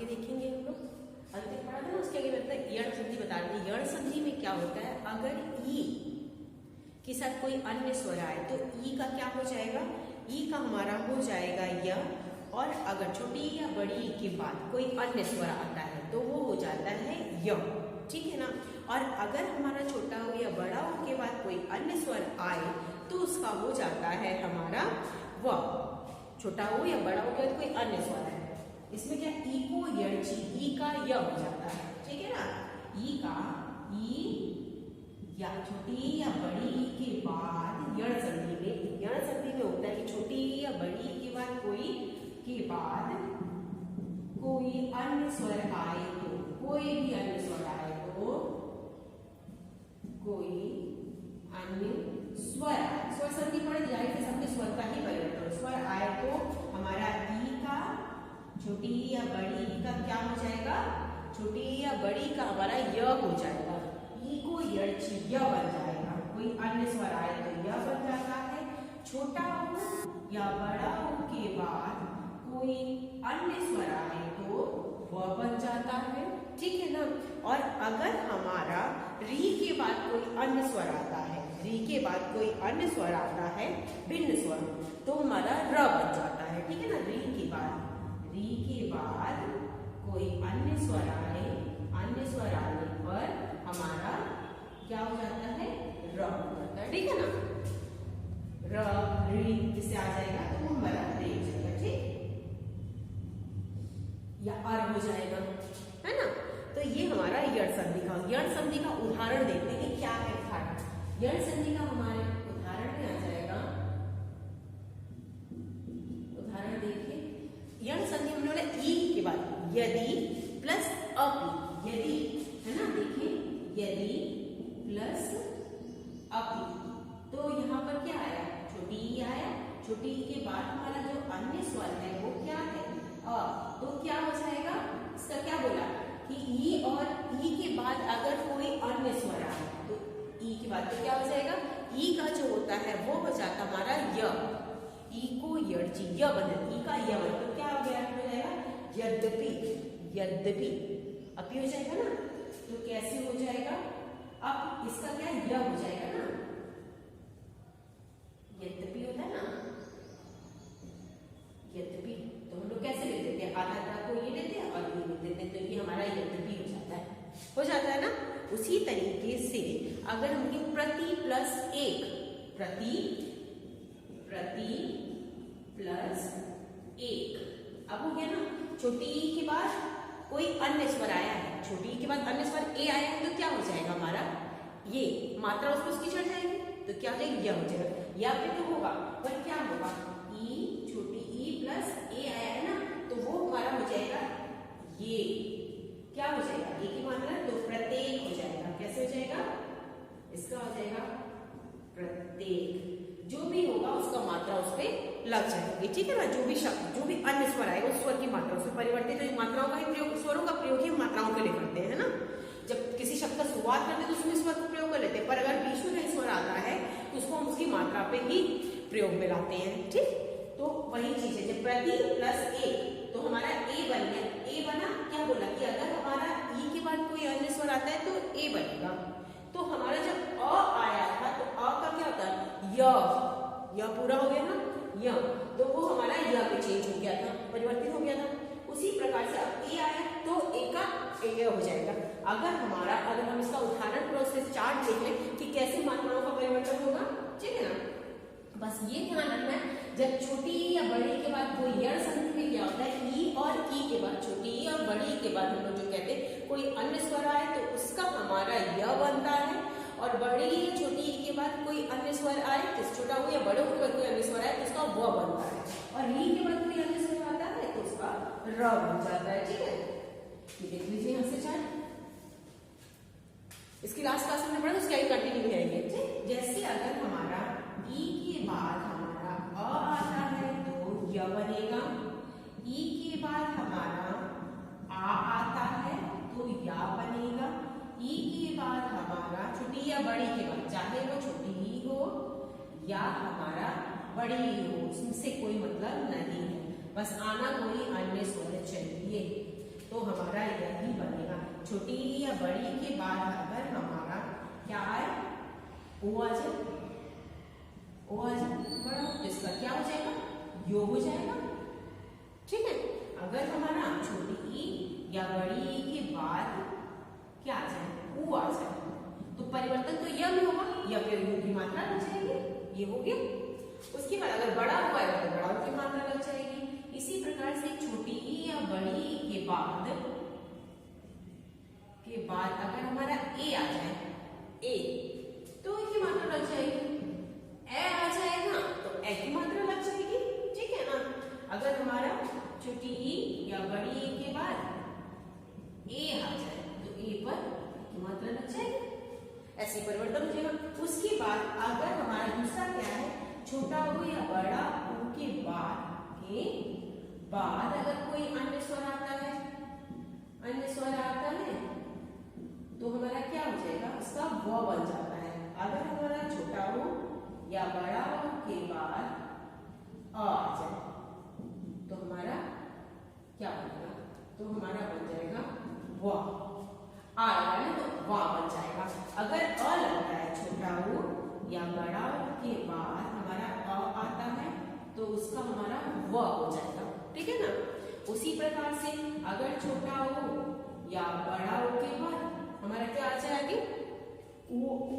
आगे देखेंगे हम लोग। अभी तक पढ़ा था ना, उसके आगे लगता है यण संधि बता रहे थे। यण संधि में क्या होता है, अगर ई के साथ कोई अन्य स्वर आए तो ई का क्या हो जाएगा, ई का हमारा हो जाएगा य, और अगर छोटी या बड़ी के बाद कोई अन्य स्वर आता है तो वो हो जाता है य, ठीक है ना। और अगर हमारा छोटा हो या बड़ा हो के बाद कोई अन्य स्वर आए तो उसका हो जाता है हमारा व। छोटा हो या बड़ा हो के बाद कोई अन्य स्वर है, इसमें क्या ई को यणची, ई का य हो जाता है, ठीक है ना। ई का ई या छोटी या बड़ी के बाद यण संधि में, यण संधि में होता है कि छोटी या बड़ी के बाद कोई के बाद कोई अन्य स्वर आए तो, कोई भी अन्य स्वर आए तो, कोई अन्य स्वर आए, स्वर संधि पढ़ जाए तो सबके स्वर का ही परिवर्तन, स्वर आए तो हमारा ई का छोटी या बड़ी का क्या हो जाएगा, छोटी या बड़ी का हमारा य हो जाएगा, ई को यणची य बन जाएगा। कोई अन्य स्वर आए तो य बन जाता है। छोटा हो या बड़ा हो के बाद कोई अन्य स्वर आए तो व बन जाता है, ठीक है ना। और अगर हमारा री के बाद कोई अन्य स्वर आता है, री के बाद कोई अन्य स्वर आता है भिन्न स्वर, तो हमारा र बन जाता है, ठीक है ना। री के बाद कोई अन्य स्वर आए, अन्य स्वर आने पर हमारा क्या हो जाता है, र हो जाता है, ठीक है ना। र री जिससे आ जाएगा तो हमारा रे हो जाएगा, ठीक, या अर हो जाएगा, है ना। तो ये हमारा यण संधि का, यण संधि का उदाहरण देखते हैं क्या है उदाहरण। यण संधि का हमारे उदाहरण में आ जाएगा, उदाहरण देखिए। यण संधि हमने बोला ई के बाद यदि प्लस अपि, यदि, है ना, देखिए यदि प्लस अपि, तो यहाँ पर क्या आया, छोटी ई आया, छोटी ई के बाद हमारा जो अन्य स्वर है वो क्या है, अ, तो क्या हो जाएगा, इसका क्या बोला कि ई, और ई के बाद अगर कोई अन्य स्वर आए तो ई के बाद तो क्या हो जाएगा, ई का जो होता है वो हो जाता हमारा य, ई को यणची य बन, ई का य बन, तो क्या हो गया, हो जाएगा यद्यपि, यद्यपि अपि हो जाएगा ना। तो कैसे हो जाएगा, अब इसका क्या य हो जाएगा ना, यद्यपि होता है ना, यद्यपि, तो हम लोग कैसे लिख देते हैं, आधा को ये लेते हैं और ये लिख देते हैं, तो ये हमारा यद्यपि हो जाता है ना। उसी तरीके से अगर हम प्रति प्लस एक, प्रति प्लस एक, अब हो गया ना, छोटी ई के बाद कोई अन्य स्वर आया है, छोटी ई के बाद अन्य स्वर ए आया है तो क्या हो जाएगा हमारा, ये मात्रा उसको उसकी चढ़ जाएगी तो क्या हो जाएगा, यह हो जाएगा, या फिर तो होगा, पर क्या होगा, ई, छोटी ई प्लस ए आया है ना, तो वो हमारा हो जाएगा ये, क्या हो जाएगा, ए की मात्रा तो प्रत्येक हो जाएगा, कैसे हो जाएगा, इसका हो जाएगा प्रत्येक, जो भी होगा उसका मात्रा उस पर लग जाएगी, ठीक है ना। जो भी शब्द, जो भी अन्य स्वर आएगा उस स्वर की मात्रा उसमें परिवर्तित, तो मात्राओं का ही प्रयोग, स्वरों का प्रयोग ही मात्राओं के लिए करते हैं, है ना। जब किसी शब्द का शुरुआत करते हैं तो उसमें स्वर का प्रयोग कर लेते हैं, पर अगर बीच में कहीं स्वर आता है तो उसको हम उसकी मात्रा पे ही प्रयोग में लाते हैं, ठीक। तो वही चीज है, जब प्रति प्लस एक तो हमारा ए बन गया, ए बना, क्या बोला कि अगर हमारा ई के बाद कोई अन्य स्वर आता है तो ए बनेगा, तो हमारा जब अ आया था तो अ का क्या होता है, य पूरा हो गया ना, य, तो वो हमारा य पे चेंज हो गया था, परिवर्तित हो गया था। उसी प्रकार से अब ए आया तो ए का ए हो जाएगा। अगर हम इसका उदाहरण प्रोसेस चार्ट देख लें कि कैसे मात्राओं का परिवर्तन होगा, ठीक है ना। बस ये ध्यान रखना है, जब छोटी या बड़ी के बाद कोई यण संधि में क्या होता है, ई और ई के बाद, छोटी ई और बड़ी ई के बाद हम लोग जो कहते हैं कोई अन्य स्वर आए तो उसका हमारा य बनता है, और बड़ी या छोटी ई के बाद कोई अन्य स्वर आए, तो छोटा हो या बड़े हो के बाद कोई अन्य स्वर आए तो उसका व बनता है, और ई के बाद कोई अन्य स्वर आता है तो उसका र बन जाता है, ठीक है। देख लीजिए यहाँ से चार्ट, इसकी लास्ट क्लास में पढ़ा, उसके आगे कंटिन्यू करेंगे, ठीक। जैसे अगर हमारा ई के बाद हमारा अ आता है तो य बनेगा, ई के बाद हमारा आ आता है तो या बनेगा, ई के बाद हमारा छोटी या बड़ी के बाद, चाहे वो छोटी ही हो या हमारा बड़ी ही हो, उससे कोई मतलब नहीं है, बस आना कोई अन्य स्वर चाहिए। तो हमारा यही बनेगा। छोटी या बड़ी के बाद अगर हमारा क्या आए, ओ आ जाए, ओ आ जाए बड़ा, तो इसका क्या हो जाएगा, योग हो जाएगा। ठीक है, अगर हमारा छोटी ई या बड़ी ई के बाद क्या आ जाए, ऊ आ जाए, तो परिवर्तन तो यह भी होगा, या फिर यू की मात्रा लग जाएगी, ये हो गया। उसके बाद अगर बड़ा हुआ है तो बड़ा की मात्रा लग जाएगी। इसी प्रकार से छोटी ई या बड़ी ई के बाद अगर हमारा ए आ जाए, ए तो ए की मात्रा लग जाएगी, ए आ जाएगा तो ए की मात्रा लग जाएगी। ठीक है ना, अगर हमारा छोटी ई या बड़ी ई के बाद ए आ जाए तो ए पर की मात्रा लग जाएगी, ऐसे परिवर्तन हो जाएगा। उसके बाद अगर हमारा दूसरा क्या है, छोटा हो या बड़ा हो के बाद अगर कोई अन्य स्वर आता है, तो हमारा क्या हो जाएगा, उसका व बन जाता है। अगर हमारा छोटा हो या बड़ा हो के बाद आ जाए तो हमारा क्या बनेगा, तो हमारा बन जाएगा व, आएगा ना तो वा बन जाएगा। अगर अ लगता है छोटा हो या बड़ा हो के बाद हमारा अ आता है तो उसका हमारा व हो जाएगा। ठीक है ना, उसी प्रकार से अगर छोटा हो या बड़ा हो के बाद हमारा क्या आ जाएगा,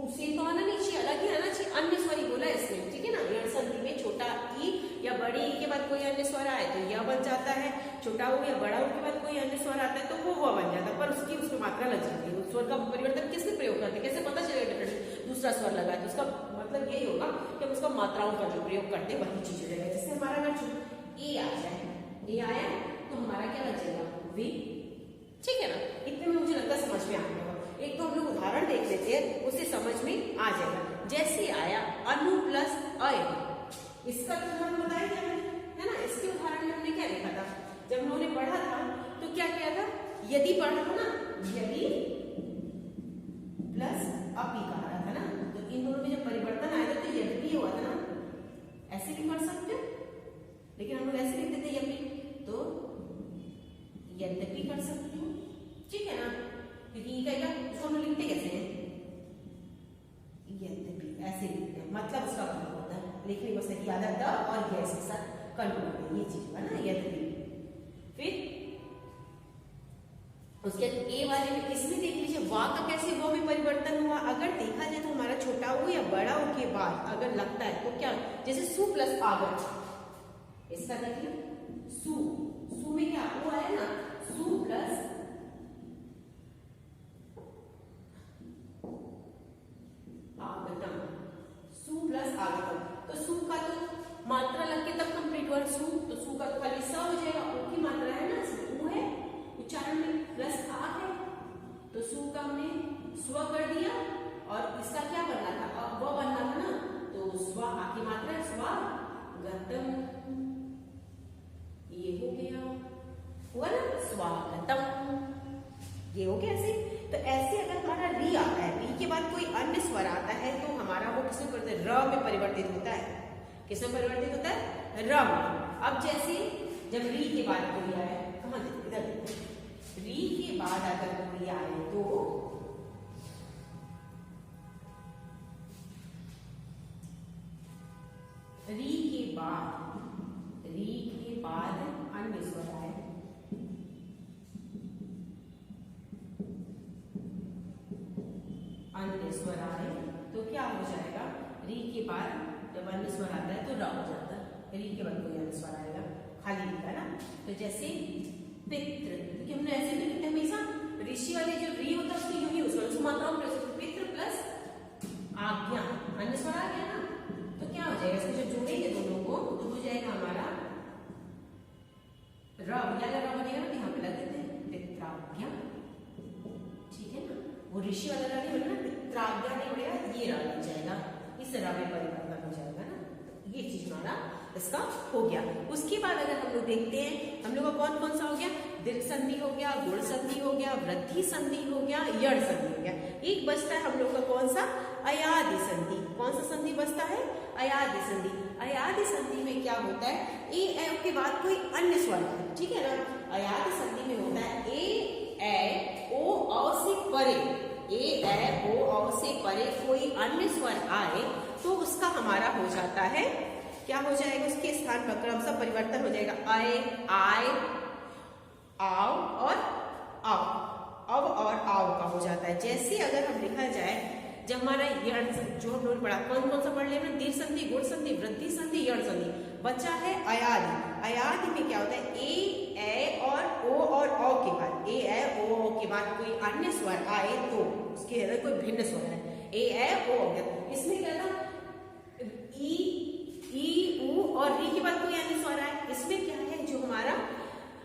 उसे तो आना नहीं चाहिए, अलग ही आना चाहिए, अन्य स्वर ही बोला इसमें। ठीक है ना, यण संधि में छोटा ई या बड़ी ई के बाद कोई अन्य स्वर आए तो यह बन जाता है, छोटा हो या बड़ा हो के बाद कोई अन्य स्वर आता है तो वो बन जाता है, पर उसमें मात्रा लग जाती है। उस स्वर का परिवर्तन किससे प्रयोग करते हैं, कैसे पता चलेगा डिफरेंट दूसरा स्वर लगा है, तो उसका मतलब यही होगा कि हम उसका मात्राओं का जो प्रयोग करते हैं वही चीज हो जाएगा। जैसे हमारा अगर ए आ जाए, ए आया तो हमारा क्या लग जाएगा, वे। ठीक है ना, इतने में मुझे लगता है समझ में आ गया। एक तो हम लोग उदाहरण देख लेते हैं, उसे समझ में आ जाएगा। जैसे आया अनु प्लस अय, इसका उदाहरण बताया क्या है ना, इसके उदाहरण में हमने क्या लिखा था, जब हम लोगों ने पढ़ा था तो क्या किया था, यदि पढ़ा था ना, यदि प्लस अपी कहा रहा था ना, तो इन दोनों में जब परिवर्तन आया था तो यदि भी हुआ था ना, ऐसे भी पढ़ सकते हो, लेकिन हम लोग ऐसे लिखते थे यदि, तो यद्यपि कर सकते हो। ठीक है ना, क्योंकि क्या उसको हम लिखते कैसे हैं, यद्यपि ऐसे लिखते हैं, मतलब उसका मतलब होता है, लिखने में सही आदत द और यस के साथ कंट्रोल, ये चीज है ना, यद्यपि। फिर उसके ए वाले में इसमें देख लीजिए वा का कैसे वो में परिवर्तन हुआ। अगर देखा जाए तो हमारा छोटा हो या बड़ा हो के बाद अगर लगता है तो क्या, जैसे सु प्लस आगर, इसका देखिए सु, सु में क्या वो आया ना, सु प्लस आगतम, सु प्लस आगतम, तो सु का तो मात्रा लग के तब कंप्लीट हुआ सु, तो सु का तो खाली स हो जाएगा, उ की मात्रा है ना, उ है उच्चारण में, प्लस आ है, तो सु का हमने स्व कर दिया और इसका क्या बनना था, अब वो बनना था ना, तो स्व आ की मात्रा स्वागतम, ये हो गया, हुआ ना स्वागतम, ये हो गया ऐसे। तो ऐसे अगर हमारा री आता है, री के बाद कोई अन्य स्वर आता है तो हमारा वो किसमें परिवर्तित, र में परिवर्तित होता है, किसमें परिवर्तित होता है, र में। अब जैसे जब री के बाद कोई आए, कहाँ देखो इधर देखो, री के बाद अगर कोई आए तो री के बाद अन्य स्वर आए, अन्य स्वर आए तो क्या हो जाएगा, री के बाद जब अन्य स्वर आता है तो र हो जाता है, री के बाद कोई अन्य स्वर आएगा, खाली लिखा है ना। तो जैसे पितृ, क्योंकि हमने ऐसे भी लिखते हैं हमेशा, ऋषि वाले जो री होता है उसको यूं ही उसका मात्राओं में पितृ प्लस आज्ञा, अन्य स्वर आ गया ना, तो क्या हो जाएगा, इसको जब जोड़ेंगे दोनों को तो हो जाएगा हमारा र, या बनेगा ना, यहाँ पे लग देते हैं पित्राज्ञा। ठीक है ना, वो ऋषि वाला रा नहीं बनेगा, पित्राज्ञा नहीं बनेगा, ये रा लग जाएगा, इस रा में परिवर्तन हो जाएगा ना, ये चीज हमारा इसका हो गया। उसके बाद अगर हम लोग देखते हैं, हम लोग का कौन कौन सा हो गया, दीर्घ संधि हो गया, गुण संधि हो गया, वृद्धि संधि हो गया, यण संधि हो गया। एक बचता है हम लोग का कौन सा, अयादि संधि। कौन सा संधि बचता है, अयादि संधि। अयादि संधि में क्या होता है, ए के बाद कोई अन्य स्वर है, ठीक है ना। अयादि संधि में होता है ए ए ए ओ औ से परे कोई अन्य स्वर आए तो उसका हमारा हो जाता है, क्या हो जाएगा, उसके स्थान पर क्रमशः परिवर्तन हो जाएगा। आए, आए, आओ और आओ, अब और आओ का हो जाता है। जैसे अगर हम लिखा जाए, जब हमारा यण जो हम लोग पढ़ा, कौन कौन सा पढ़ लिया हमने, दीर्घ संधि, गुण संधि, वृद्धि संधि, यण संधि, बचा है अयादि। अयादि में क्या होता है, ए ए और औ के बाद, ए ए ओ के बाद कोई अन्य स्वर आए तो उसके अंदर कोई भिन्न स्वर है, ए ए ओ हो गया। इसमें क्या था, ई ऊ और री के बाद कोई अन्य स्वर आए, इसमें क्या है, जो हमारा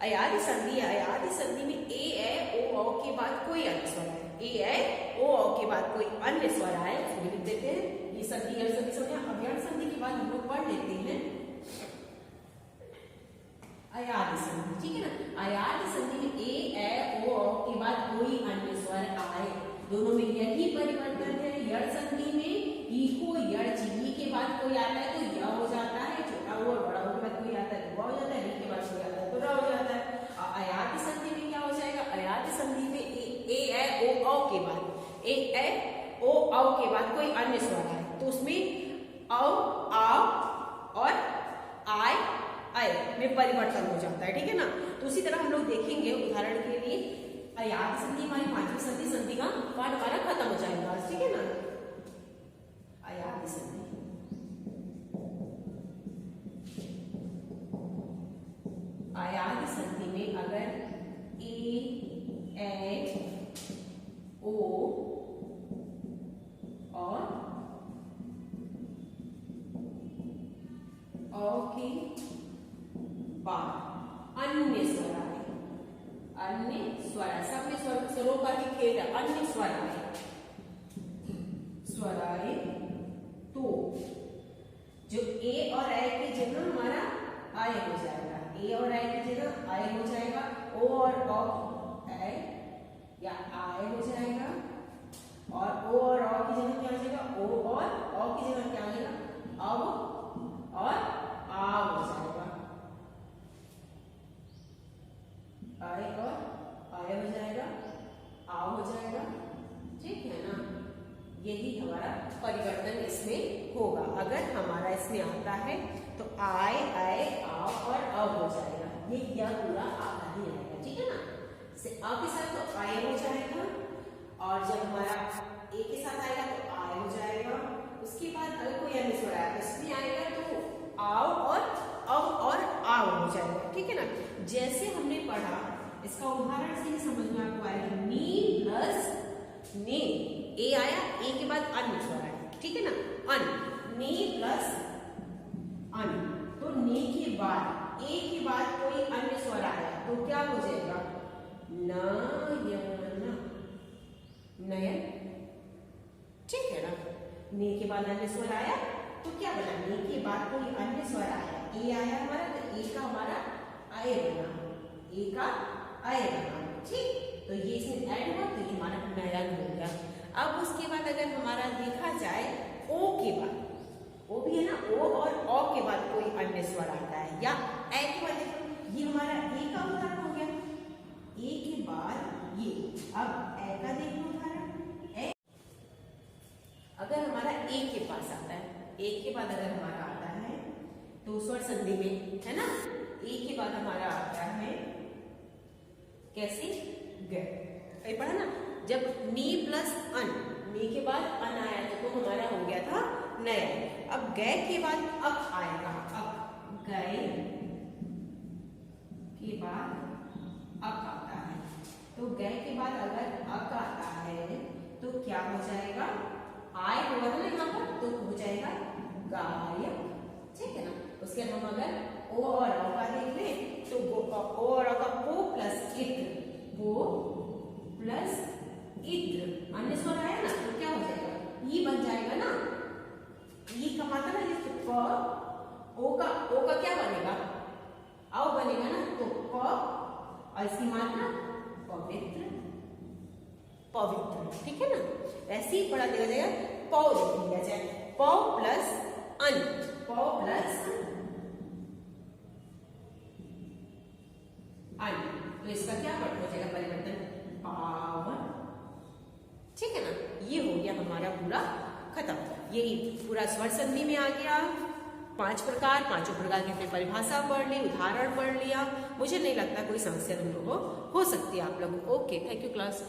अयादि संधि है, अयादि संधि में ए ए ओ औ के बाद कोई अन्य स्वर आए, ए ए ओ औ के बाद कोई अन्य स्वर आए, उसको लिख देते हैं। ये संधि यण संधि समझे। अब यण संधि के बाद हम लोग पढ़ लेते हैं अयादि संधि, ठीक है ना। अयादि संधि में ए ए ओ औ के बाद कोई अन्य स्वर आए, दोनों में यही परिवर्तन है। यण संधि में ई को यण ची के बाद कोई आता है तो य हो जाता है, छोटा ओ और बड़ा ओ के बाद कोई आता है तो व हो जाता है, री के बाद कोई आता है तो र हो जाता है। अयादि संधि में क्या हो जाएगा, अयादि संधि में ए ए ओ औ के बाद, ए ए ओ औ के बाद कोई अन्य स्वर आए तो उसमें औ, आओ और आय, आय में परिवर्तन हो जाता है, ठीक है ना। तो उसी तरह हम लोग देखेंगे उदाहरण के लिए अयादि संधि, हमारी पांचवी संधि, संधि का पाठ हमारा खत्म हो जाएगा, ठीक है ना। अयादि संधि, अयादि संधि में अगर ए ए ओ और औ के बाद अन्य स्वर आए, अन्य स्वर, सब में स्वरों का भी खेल है, अन्य स्वर आए, स्वर आए तो जो ए और ए की जगह हमारा आय हो जाएगा, ए और आई की जगह आय हो जाएगा, ओ और औ ए या आय हो जाएगा, और ओ और औ की जगह क्या हो जाएगा, ओ और औ की जगह क्या हो जाएगा, अब और आ हो जाएगा, आय और आय हो जाएगा, आ हो जाएगा, ठीक है ना। यही हमारा परिवर्तन इसमें होगा। अगर हमारा इसमें आता है तो आय, आय, आ और अब हो जाएगा, ये यह पूरा आधा ही आएगा, ठीक है ना। आ के साथ तो आय हो जाएगा, और जब हमारा ए के साथ आएगा तो आय हो जाएगा। उसके बाद अगर कोई अन्य स्वर आया तो इसमें आएगा तो आओ और अब और आओ हो जाएगा, ठीक है ना। जैसे हमने पढ़ा, इसका उदाहरण से ही समझ में आपको आएगा, नी प्लस ने, ए आया, ए के बाद अन्य स्वर आया, ठीक है ना, अन, ने प्लस अन, तो ने के बाद ए के बाद कोई अन्य स्वर आया तो क्या हो जाएगा, नयन, नयन, ठीक है ना। ने के बाद अन्य स्वर आया तो क्या बना, ने के बाद कोई अन्य स्वर आया, ए आया हमारा तो ए का हमारा आय बना, ए का आय बना, ठीक। तो ये इसमें ऐड हुआ तो ये हमारा नयन हो गया। अब उसके बाद अगर हमारा देखा जाए ओ के बाद, ओ भी है ना, ओ और औ के बाद कोई अन्य स्वर आता है, या ए के बाद, देखो ये हमारा ए का उदाहरण हो गया, ए के बाद ये, अब ए का देखो उदाहरण, ए अगर हमारा ए के पास आता है, ए के बाद अगर हमारा आता है तो स्वर संधि में है ना, ए के बाद हमारा आता है कैसे, ग, पढ़ा ना, जब नी प्लस अन, नी के बाद अन आया तो हमारा हो गया था नया। अब गए के बाद अक आएगा, अक, गए के बाद अक आता है, तो गए के बाद अगर अक आता है तो क्या हो जाएगा, आय होगा ना यहाँ पर तो हो जाएगा गायक, ठीक है ना। उसके हम अगर ओ और औ का देख लें तो ओ और औ का पो प्लस इत्र, पो प्लस इत्र, अन्य स्वर आया ना तो क्या हो जाएगा, ई बन जाएगा ना, ई का मात्रा ना, जैसे प, ओ का क्या बनेगा, औ बनेगा ना, तो प और इसकी मात्रा पवित्र, पवित्र, ठीक है ना। ऐसे ही पढ़ा दिया जाएगा, पौ लिख लिया जाए, पौ प्लस अन, पौ प्लस अन, तो इसका क्या हो जाएगा परिवर्तन, पावन, ठीक है हमारा पूरा खत्म। यही पूरा स्वर संधि में आ गया। 5 प्रकार, 5 प्रकार की परिभाषा पढ़ ली, उदाहरण पढ़ लिया। मुझे नहीं लगता कोई समस्या तुम लोगों को हो सकती है आप लोगों को। Okay, thank you class.